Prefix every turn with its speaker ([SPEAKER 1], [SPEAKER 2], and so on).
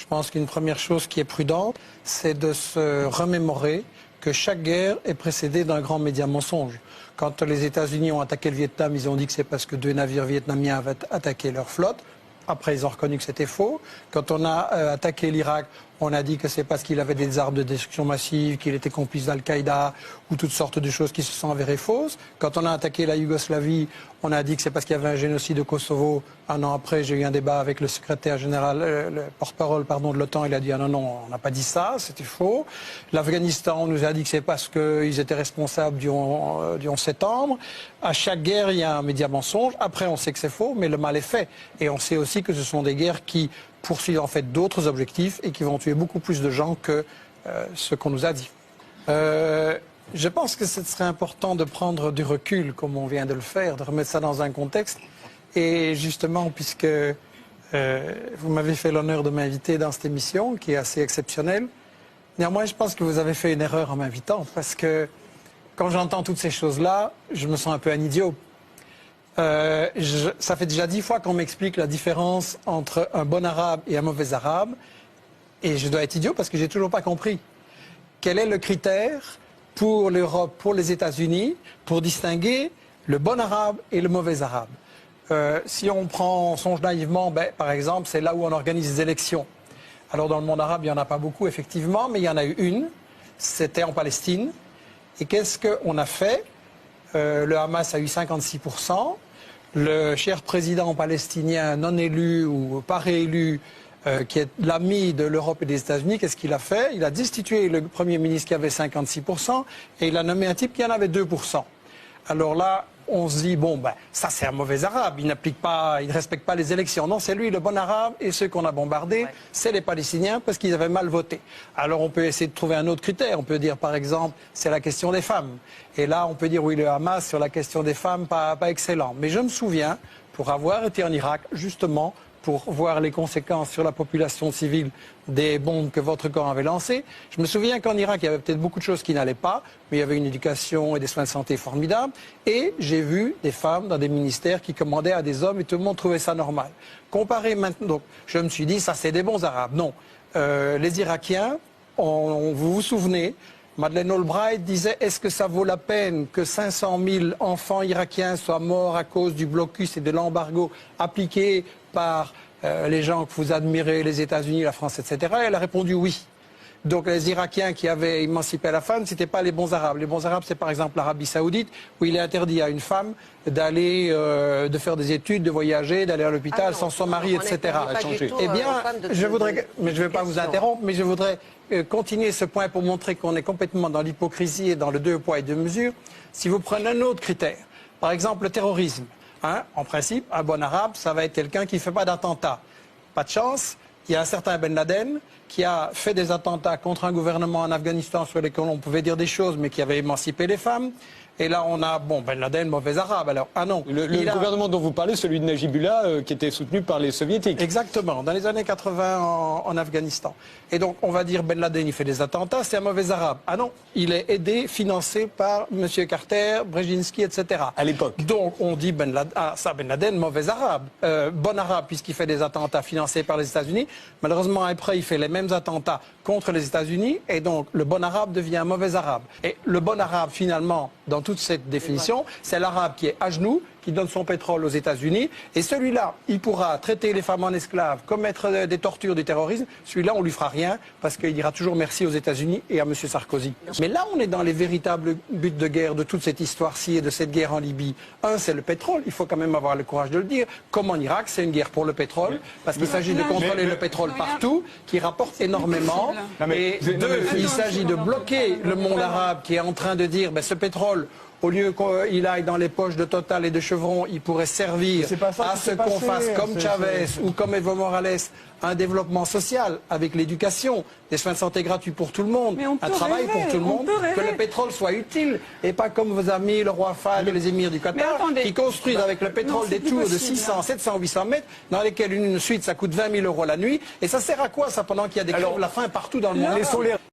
[SPEAKER 1] Je pense qu'une première chose qui est prudente, c'est de se remémorer que chaque guerre est précédée d'un grand média mensonge. Quand les États-Unis ont attaqué le Vietnam, ils ont dit que c'est parce que 2 navires vietnamiens avaient attaqué leur flotte. Après, ils ont reconnu que c'était faux. Quand on a attaqué l'Irak, on a dit que c'est parce qu'il avait des armes de destruction massive, qu'il était complice d'Al-Qaïda ou toutes sortes de choses qui se sont avérées fausses. Quand on a attaqué la Yougoslavie, on a dit que c'est parce qu'il y avait un génocide au Kosovo. Un an après, j'ai eu un débat avec le secrétaire général, le porte-parole de l'OTAN. Il a dit ah non, on n'a pas dit ça, c'était faux. L'Afghanistan, on nous a dit que c'est parce qu'ils étaient responsables du 11 septembre. À chaque guerre, il y a un média mensonge. Après, on sait que c'est faux, mais le mal est fait. Et on sait aussi que ce sont des guerres qui poursuivent en fait d'autres objectifs et qui vont tuer beaucoup plus de gens que ce qu'on nous a dit. Je pense que ce serait important de prendre du recul, comme on vient de le faire, de remettre ça dans un contexte. Et justement, puisque vous m'avez fait l'honneur de m'inviter dans cette émission, qui est assez exceptionnelle, néanmoins, je pense que vous avez fait une erreur en m'invitant, parce que quand j'entends toutes ces choses-là, je me sens un peu un idiot. Ça fait déjà 10 fois qu'on m'explique la différence entre un bon arabe et un mauvais arabe, et je dois être idiot parce que j'ai toujours pas compris. Quel est le critère pour l'Europe, pour les États-Unis, pour distinguer le bon arabe et le mauvais arabe? Si on songe naïvement, par exemple, c'est là où on organise des élections. Alors dans le monde arabe, il n'y en a pas beaucoup, effectivement, mais il y en a eu une, c'était en Palestine. Et qu'est-ce qu'on a fait? Le Hamas a eu 56%. Le cher président palestinien non élu ou pas réélu, qui est l'ami de l'Europe et des États-Unis, qu'est-ce qu'il a fait? Il a destitué le Premier ministre qui avait 56% et il a nommé un type qui en avait 2%. Alors là, on se dit, bon, ça c'est un mauvais arabe, il ne respecte pas les élections. Non, c'est lui le bon arabe, et ceux qu'on a bombardés, c'est les Palestiniens parce qu'ils avaient mal voté. Alors on peut essayer de trouver un autre critère, on peut dire par exemple, c'est la question des femmes. Et là, on peut dire, oui, le Hamas sur la question des femmes, pas excellent. Mais je me souviens, pour avoir été en Irak, justement, pour voir les conséquences sur la population civile des bombes que votre camp avait lancées. Je me souviens qu'en Irak, il y avait peut-être beaucoup de choses qui n'allaient pas, mais il y avait une éducation et des soins de santé formidables. Et j'ai vu des femmes dans des ministères qui commandaient à des hommes et tout le monde trouvait ça normal. Comparé maintenant, donc, je me suis dit, ça c'est des bons Arabes. Non. Les Irakiens, vous vous souvenez, Madeleine Albright disait, est-ce que ça vaut la peine que 500 000 enfants irakiens soient morts à cause du blocus et de l'embargo appliqué par les gens que vous admirez, les États-Unis, la France, etc. Elle a répondu oui. Donc les Irakiens qui avaient émancipé la femme, ce n'étaient pas les bons Arabes. Les bons Arabes, c'est par exemple l'Arabie Saoudite, où il est interdit à une femme d'aller, de faire des études, de voyager, d'aller à l'hôpital sans son mari, etc. Eh bien, je voudrais, mais je ne vais pas vous interrompre, mais je voudrais continuer ce point pour montrer qu'on est complètement dans l'hypocrisie et dans le 2 poids et 2 mesures. Si vous prenez un autre critère, par exemple le terrorisme, en principe, un bon arabe, ça va être quelqu'un qui ne fait pas d'attentat. Pas de chance, il y a un certain Ben Laden qui a fait des attentats contre un gouvernement en Afghanistan sur lesquels on pouvait dire des choses, mais qui avait émancipé les femmes. Et là, on a, Ben Laden, mauvais arabe. Alors, non.
[SPEAKER 2] Le gouvernement dont vous parlez, celui de Najibullah, qui était soutenu par les soviétiques.
[SPEAKER 1] Exactement, dans les années 80 en Afghanistan. Et donc, on va dire Ben Laden, il fait des attentats, c'est un mauvais arabe. Ah non, il est aidé, financé par M. Carter, Brzezinski, etc.
[SPEAKER 2] À l'époque.
[SPEAKER 1] Donc, on dit Ben Laden, mauvais arabe. Bon arabe, puisqu'il fait des attentats financés par les États-Unis. Malheureusement, après, il fait les mêmes attentats contre les États-Unis. Et donc, le bon arabe devient un mauvais arabe. Et le bon arabe, finalement, dans toute cette définition, c'est l'arabe qui est à genoux, qui donne son pétrole aux États-Unis. Et celui-là, il pourra traiter les femmes en esclaves, commettre des tortures, du terrorisme. Celui-là, on lui fera rien parce qu'il dira toujours merci aux États-Unis et à M. Sarkozy. Mais là, on est dans les véritables buts de guerre de toute cette histoire-ci et de cette guerre en Libye. Un, c'est le pétrole. Il faut quand même avoir le courage de le dire. Comme en Irak, c'est une guerre pour le pétrole parce qu'il s'agit de contrôler le pétrole partout, qui rapporte énormément. Et deux, il s'agit de bloquer le monde arabe qui est en train de dire ce pétrole, au lieu qu'il aille dans les poches de Total et de Chevron, il pourrait servir à ce qu'on fasse comme Chavez ou comme Evo Morales un développement social avec l'éducation, des soins de santé gratuits pour tout le monde, un travail pour tout le monde, que le pétrole soit utile et pas comme vos amis, le roi Fahd et les émirs du Qatar, qui construisent avec le pétrole des tours de 600, 700, 800 mètres dans lesquelles une suite ça coûte 20 000 € la nuit. Et ça sert à quoi ça pendant qu'il y a des crèves la faim partout dans le monde?